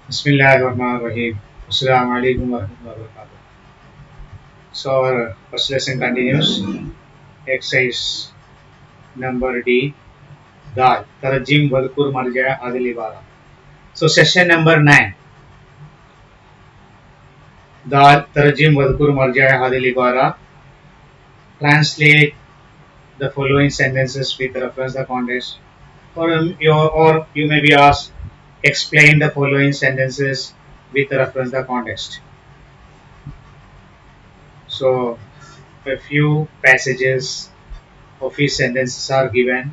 Bismillahirrahmanirrahim. Assalamu alaikum warahmatullahi wabarakatuh. So our first lesson continues. Exercise number D. Dal. Tarjim Vadkur Marja Adil Ibara. So session number 9. Dal. Tarjim Vadkur Marja Adil Ibara. Translate the following sentences with reference to the context. Or you may be asked, explain the following sentences with reference to the context. So a few passages of his sentences are given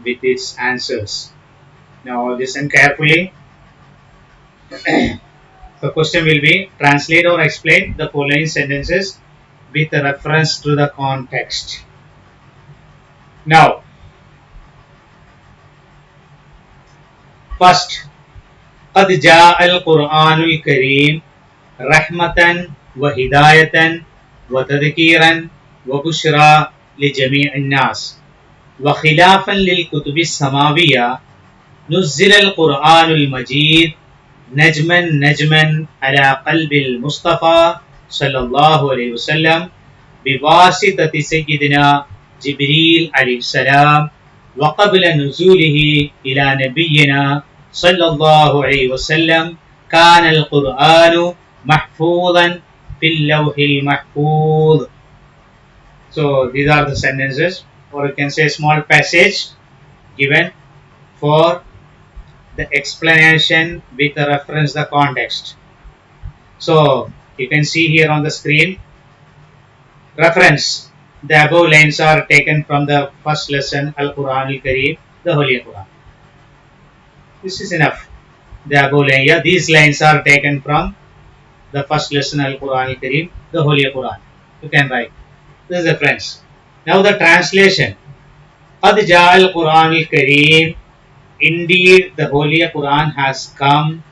with its answers. Now listen carefully. The question will be translate or explain the following sentences with reference to the context. Now, first, قد جاء القرآن الكريم رحمة وهداية وتذكيرا وبشرى لجميع الناس وخلافا للكتب السماوية نزل القرآن المجيد نجما نجما على قلب المصطفى صلى الله عليه وسلم بواسطة سيدنا جبريل عليه السلام وقبل نزوله إلى نبينا صلى الله عليه وسلم كان القرآن محفوظا في اللوح المحفوظ. So these are the sentences, or you can say small passage given for the explanation with the reference the context. So you can see here on the screen reference. The above lines are taken from the first lesson Al Quran Al Kareem, the Holy Quran. This is enough. The above line, yeah, these lines are taken from the first lesson Al Quran Al Kareem, the Holy Quran. You can write. This is the reference. Now the translation. قد جاء القرآن الكريم. Indeed, the Holy Quran has come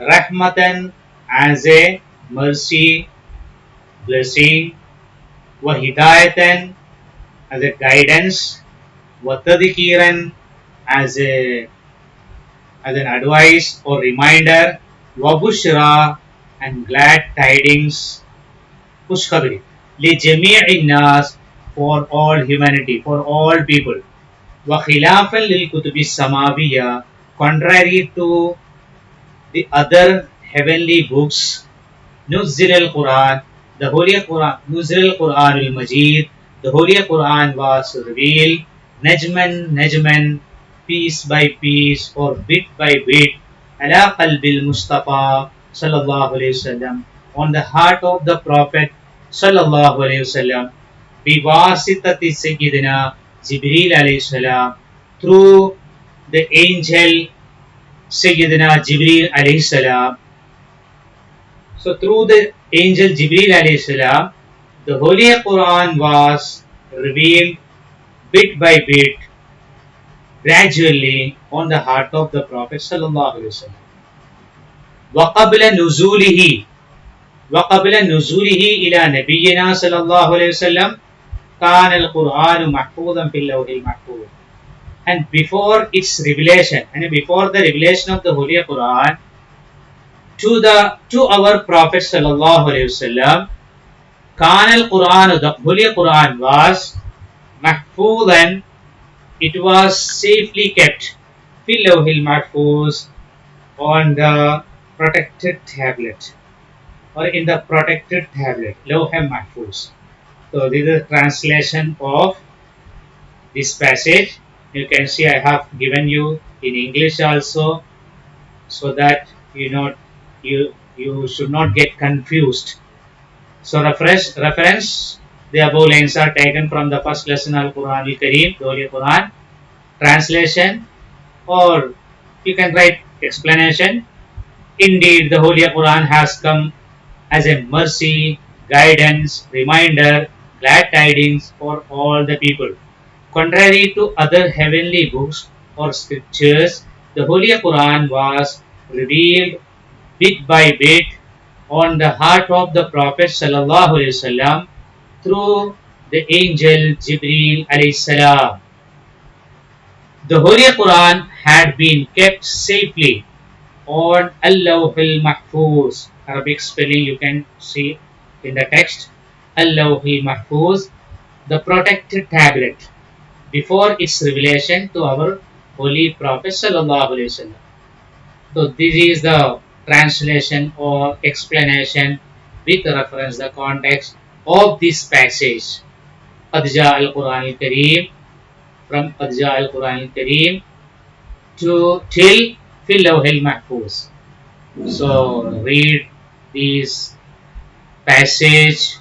rahmatan as a mercy, blessing, wa hidayatan as a guidance, wa tadhkiran as an advice or reminder, wa bushra and glad tidings, pushkabri, li jami'i nas for all humanity, for all people, wa khilafan lil kutubi samawiya, contrary to the other heavenly books, Nuzil al-Quran, the Holy Quran, Nuzil al-Quran al-Majid, the Holy Quran was revealed, Najman, Najman, piece by piece or bit by bit, ala qalbil Mustafa sallallahu alayhi wasallam, on the heart of the Prophet sallallahu alayhi wasallam, biwasitati Sayyidina Jibreel alayhi salam, through the angel Sayyidina Jibreel alayhi salam. So through the angel Jibreel alayhi salam, the Holy Quran was revealed bit by bit, gradually on the heart of the Prophet sallallahu alaihi wasallam. وقبل نزوله وقبل نزوله إلى نبينا صلى الله عليه وسلم كان القرآن محفوظا في اللوح المحفوظ. And before its revelation, and before the revelation of the Holy Quran to our Prophet sallallahu alaihi wasallam, كان القرآن, the Holy Quran was محفوظا, it was safely kept في اللوح المحفوظ, on the protected tablet, or in the protected tablet, لوح محفوظ. So this is a translation of this passage. You can see I have given you in English also, so that you should not get confused. So reference, the above lines are taken from the first lesson Al Quran Al Kareem, the Holy Quran. Translation, or you can write explanation. Indeed, the Holy Quran has come as a mercy, guidance, reminder, glad tidings for all the people. Contrary to other heavenly books or scriptures, the Holy Quran was revealed bit by bit on the heart of the Prophet sallallahu alaihi wasallam through the angel Jibreel alayhi salam. The Holy Quran had been kept safely on Al-Lawh al-Mahfuz. Arabic spelling you can see in the text. Al-Lawh al-Mahfuz, the protected tablet, before its revelation to our Holy Prophet Sallallahu Alaihi Wasallam. So this is the translation or explanation with reference the context of this passage. قد جاء القرآن الكريم, from قد جاء القرآن الكريم to till في اللوح المحفوظ. So read these passage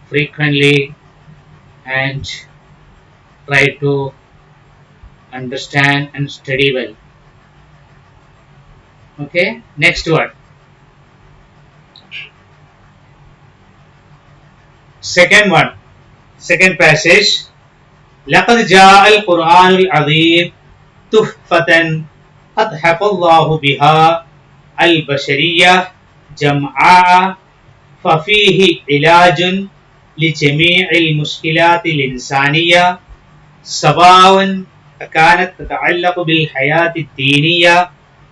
frequently and try to understand and study well. Okay, next word. Second one, second passage. لقد جاء القرآن العظيم تحفة أتحف الله بها البشرية جمعاء ففيه علاج لجميع المشكلات الإنسانية سواء كانت تتعلق بالحياة الدينية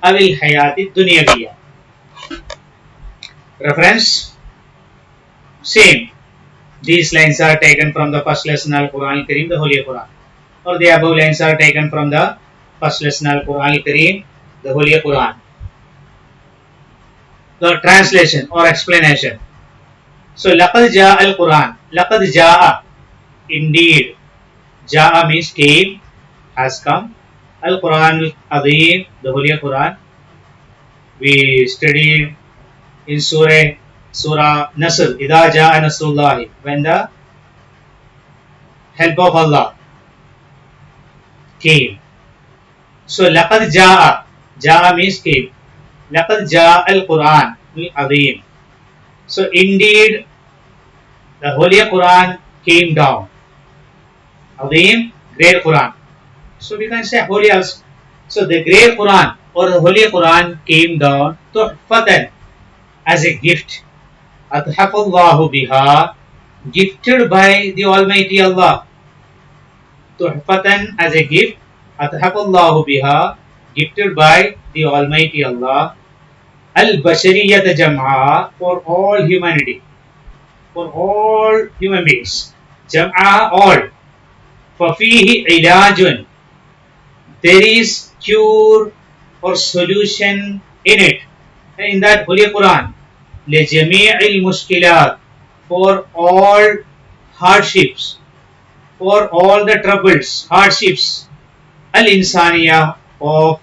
أو الحياة الدنيوية. Reference same. These lines are taken from the first lesson Al-Quran Al-Kareem, the Holy Quran. Or the above lines are taken from the first lesson Al-Quran Al-Kareem, the Holy Quran. The translation or explanation. So, لَقَدْ جَاءَ الْقُرْآنِ, لَقَدْ جَاءَ, indeed. Ja'a means came, has come. Al-Quran Al-Azim, the Holy Quran. We studied in Surah Nasr, إِذَا جَاءَ نَصْرُ اللَّهِ, when the help of Allah came. So, لَقَدْ جَاءَ, جَاءَ means came. لَقَدْ جَاءَ الْقُرْآنِ الْعَظِيمِ. So, indeed, the Holy Quran came down. Azim, great Quran. So, we can say Holy also. So, the great Quran or the Holy Quran came down tuhfatan, as a gift. Athafallahu biha, gifted by the Almighty Allah. Tuhfatan, as a gift. Athafallahu biha, gifted by the Almighty Allah. Al-Bashariyat Jam'a, for all humanity, for all human beings. Jam'a, all. Fafihi ilajun, there is cure or solution in it, in that Holy Quran. Lejami'il mushkilat, for all hardships, for all the troubles, hardships, al-insaniya, of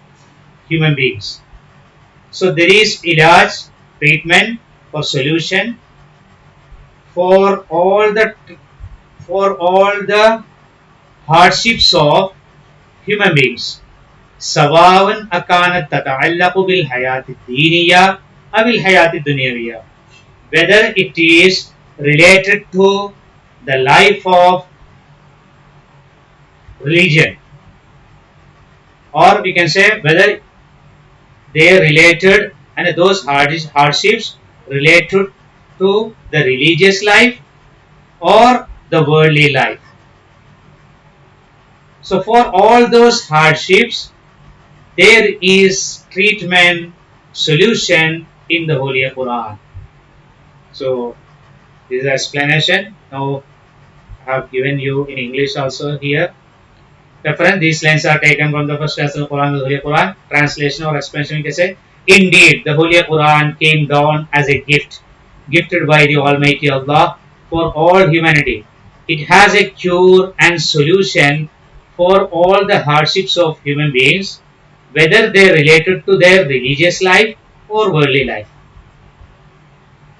human beings. So there is ilaj, treatment or solution for all the hardships of human beings. سواء أكانت تتعلق بالحياة الدينية أو الحياة الدنيوية, whether it is related to the life of religion, or we can say whether they are related and those hardships related to the religious life or the worldly life. So for all those hardships, there is treatment, solution in the Holy Quran. So this is the explanation. Now I have given you in English also here. Reference, these lines are taken from the first lesson of Quran, the Holy Quran. Translation or explanation, we can say, indeed, the Holy Quran came down as a gift, gifted by the Almighty Allah for all humanity. It has a cure and solution for all the hardships of human beings, whether they are related to their religious life or worldly life.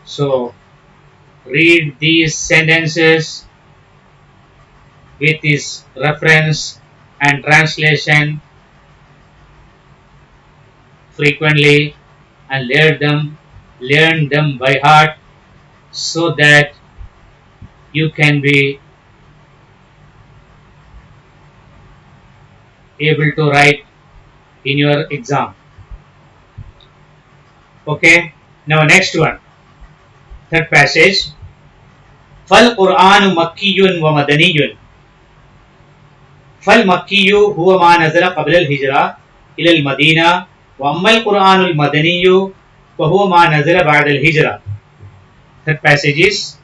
So, read these sentences with this reference and translation frequently and learn them by heart, so that you can be able to write in your exam. Okay, now next one, third passage. Fal Qur'anu Makkiyun wa Madaniyun. Fal Makkiyu huwa ma nazala qabla al-hijra إلى المدينة وأما القرآن المدني فهو ما نزل بعد الهجرة. That passage is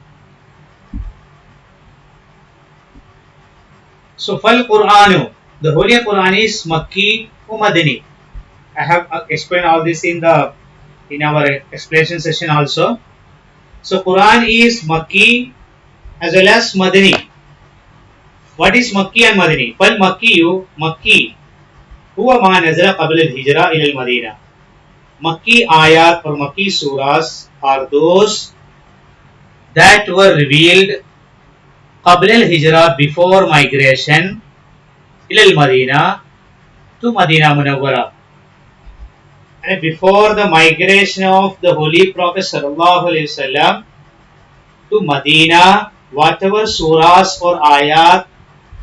so fal Qur'anu, the Holy Quran is Makki or Madani. I have explained all this in our explanation session also. So Quran is Makki as well as Madani. What is Makki and Madani? Fal Makkiyu, Makki, huwa ma nazala qabla al-hijra ila al-Madina. Makki ayat or Makki surahs are those that were revealed qabla al-hijra, before migration, ila al-Madina, to Madina Munawwara. And before the migration of the Holy Prophet Sallallahu Alaihi Wasallam to Medina, whatever surahs or ayat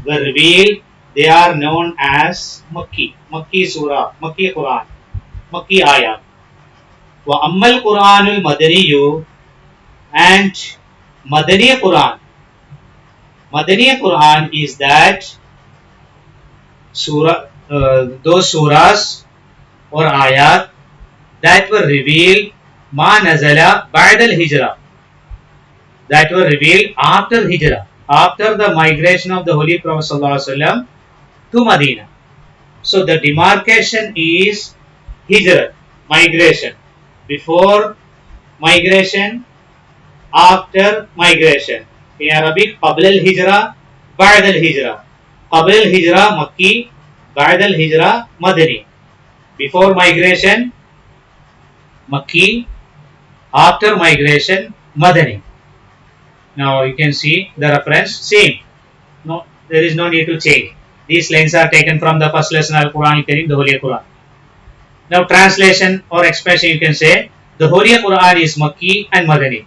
were revealed, they are known as Makki, Makki Surah, Makki Quran, Makki ayat. Wa Ammal Quranul Madaniyu, and Madani Quran. Madani Quran is that those surahs or ayat that were revealed ma nazala ba'da al-hijra, that were revealed after hijrah, after the migration of the Holy Prophet ﷺ to Medina. So the demarcation is hijrah, migration, before migration, after migration. In Arabic, qabla al-hijra, ba'da al-hijra. Qabla al-hijra Makki, ba'da al-hijra Madani. Before migration, Makki, after migration, Madani. Now you can see the reference, same. No, there is no need to change. These lines are taken from the first lesson of Quran Kareem, the Holy Quran. Now translation or expression, you can say the Holy Quran is Makki and Madani.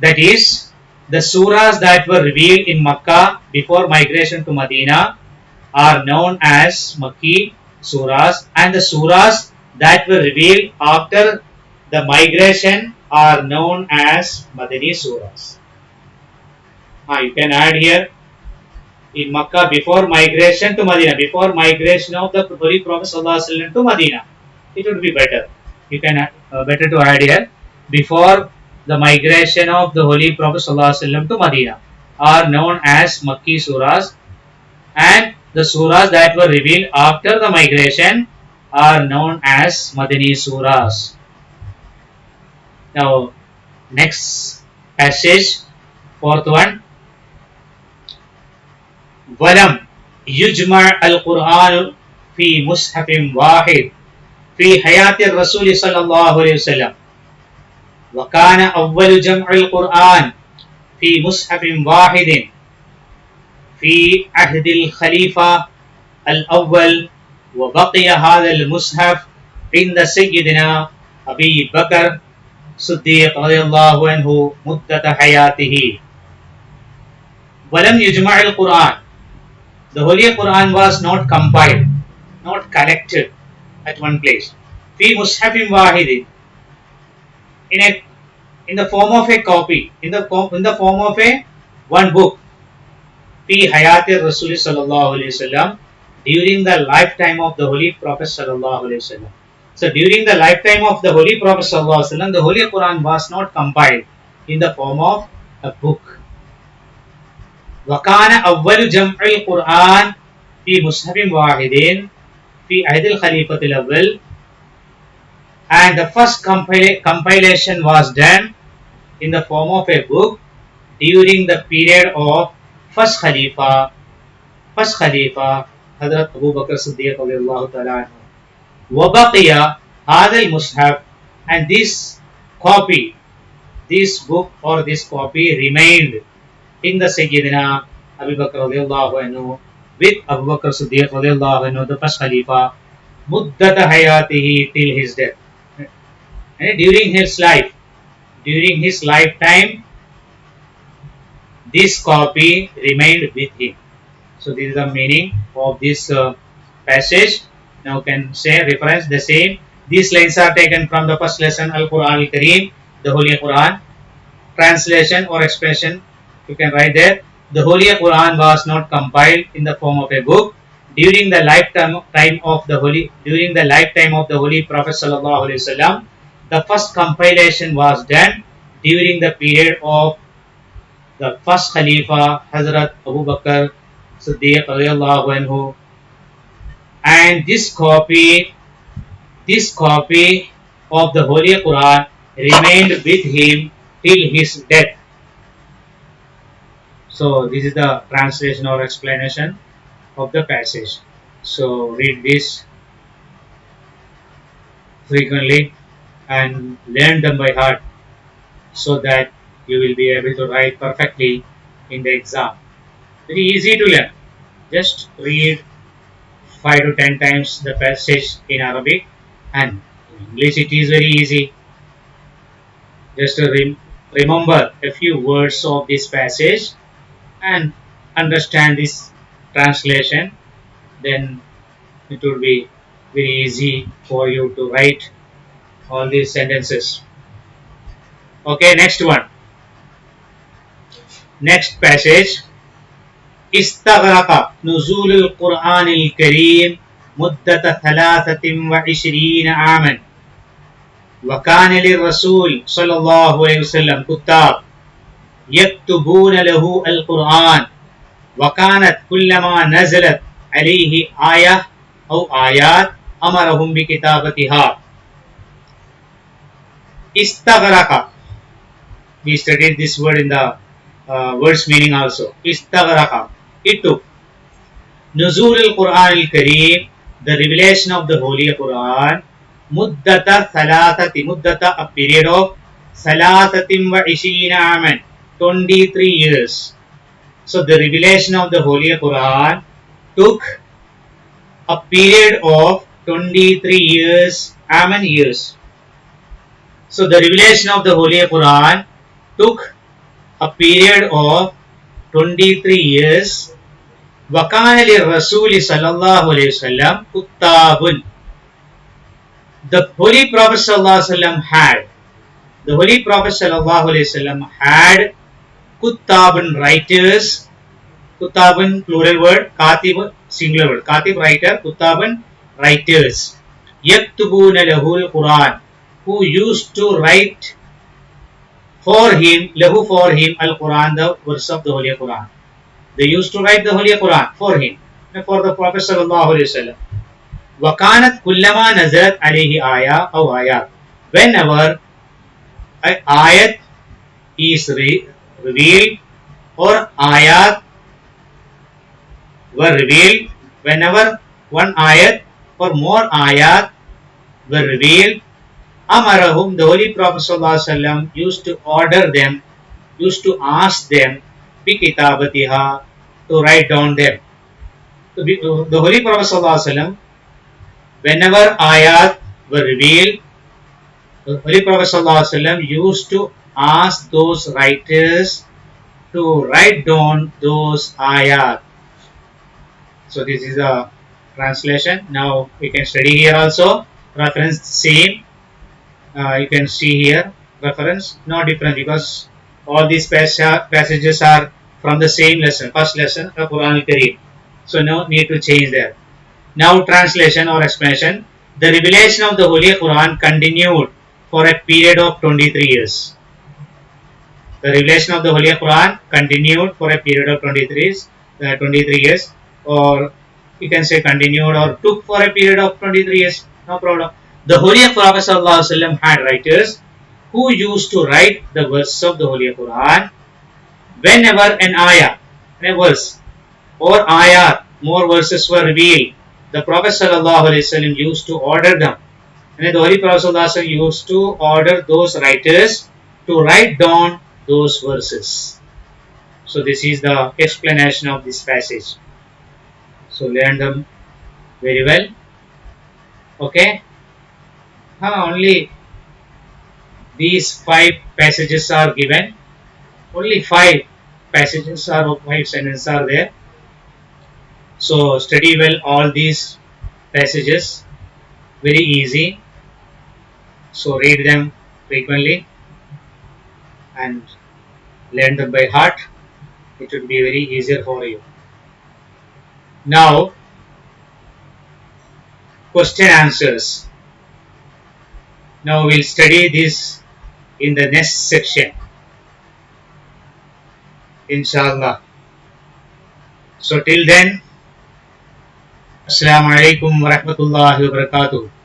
That is, the surahs that were revealed in Makkah before migration to Medina are known as Makki surahs, and the surahs that were revealed after the migration are known as Madani surahs. You can add here in Makkah before migration to Medina, before migration of the Holy Prophet ﷺ to Medina, it would be better. You can better to add here before the migration of the Holy Prophet ﷺ to Medina are known as Makki surahs, and the surahs that were revealed after the migration are known as Madani surahs. Now, next passage, fourth one. ولم يجمع القرآن في مصحف واحد في حياة الرسول صلى الله عليه وسلم وكان أول جمع القرآن في مصحف واحد في عهد الخليفة الأول وبقي هذا المصحف عند سيدنا أبي بكر الصديق رضي الله عنه مدة حياته. ولم يجمع القرآن, the Holy Quran was not compiled, not collected at one place. Fi mushafin wahidin, in the form of a copy, in the form of a one book. Fi hayati Rasul sallallahu alaihi wasallam, during the lifetime of the Holy Prophet sallallahu alaihi wasallam. So during the lifetime of the Holy Prophet sallallahu alaihi wasallam, the Holy Quran was not compiled in the form of a book. وكان أول جمع القرآن في مصحف واحد في عهد الخليفة الأول, and the first compilation was done in the form of a book during the period of first Khalifa Hazrat Abu Bakr Siddiq radiyallahu ta'ala anhu. وبقي هذا المصحف, and this copy, this book or this copy remained in the Sayyidina Abu Bakr radiyallahu anhu, with Abu Bakr Siddiq radiyallahu anhu, the first Khalifa, muddata hayatihi, till his death. And during his lifetime, this copy remained with him. So this is the meaning of this passage. Now can say reference the same. These lines are taken from the first lesson Al-Quran Al-Kareem, the Holy Quran. Translation or expression, you can write there. The Holy Quran was not compiled in the form of a book during the lifetime of the Holy Prophet sallallahu alaihi wasallam. The first compilation was done during the period of the first Khalifa Hazrat Abu Bakr Siddiq radiallahu anhu, and this copy of the Holy Quran remained with him till his death. So this is the translation or explanation of the passage. So read this frequently and learn them by heart so that you will be able to write perfectly in the exam. Very easy to learn. Just read 5 to 10 times the passage in Arabic, and in English it is very easy. Just remember a few words of this passage and understand this translation, then it will be very easy for you to write all these sentences. Okay, next one. Next passage. استغرق نزول القرآن الكريم مدة 23 عاما وكان للرسول صلى الله عليه وسلم كتاب يكتبون له القرآن وكانت كلما نزلت عليه آية أو آيات أمرهم بكتابتها. استغرق, we studied this word in the words meaning also. استغرق, it took. Nuzul al-Quran al-Kareem, the revelation of the Holy Quran, muddata thalathati, muddata, a period of thalathatim wa ishina aman, 23 years. So the revelation of the Holy Quran took a period of 23 years, aman years. So the revelation of the Holy Quran took a period of 23 years. وَكَانَ لِلرَّسُولِ صَلَّى اللَّهُ عَلَيْهِ وَسَلَّمْ كُتَّابٌ. The Holy Prophet sallallahu alaihi wasallam had, the Holy Prophet sallallahu alaihi wasallam had kuttabun, writers, kuttabun plural word, katib singular word, katib writer, kuttabun writers, yaktubuna lahul Quran, who used to write for him, lahu for him, al Quran, the verse of the Holy Quran. They used to write the Holy Quran for him, for the Prophet sallallahu alaihi wasallam. وَكَانَتْ كُلَّمَا نَزَلَتْ عَلَيْهِ آيَةٌ أَوْ آيَاتٌ. Whenever an ayat is revealed or ayat were revealed, whenever one ayat or more ayat were revealed, Amarahum, the Holy Prophet sallallahu alaihi wasallam used to order them, used to ask them, bi kitabatiha, to write down them. So the Holy Prophet sallallahu alaihi wasallam, whenever ayat were revealed, the Holy Prophet sallallahu alaihi wasallam used to ask those writers to write down those ayat. So this is the translation. Now we can study here also. Reference same. You can see here reference no different because all these passages are from the same lesson, first lesson of Quran al-Kareem. So no need to change there. Now translation or explanation. The revelation of the Holy Quran continued for a period of 23 years. The revelation of the Holy Quran continued for a period of 23 years, or you can say continued or took for a period of 23 years, no problem. The Holy Prophet ﷺ had writers who used to write the verse of the Holy Quran whenever an ayah, a verse, or ayah, more verses were revealed. The Prophet ﷺ used to order them. And the Holy Prophet ﷺ used to order those writers to write down those verses. So this is the explanation of this passage. So learn them very well. Okay. Only these 5 passages are given. Only 5 passages or 5 sentences are there. So study well all these passages. Very easy. So read them frequently and learn them by heart. It will be very easier for you. Now question answers. Now we'll study this in the next section, inshallah. So till then, Assalamu alaikum wa rahmatullahi wa barakatuh.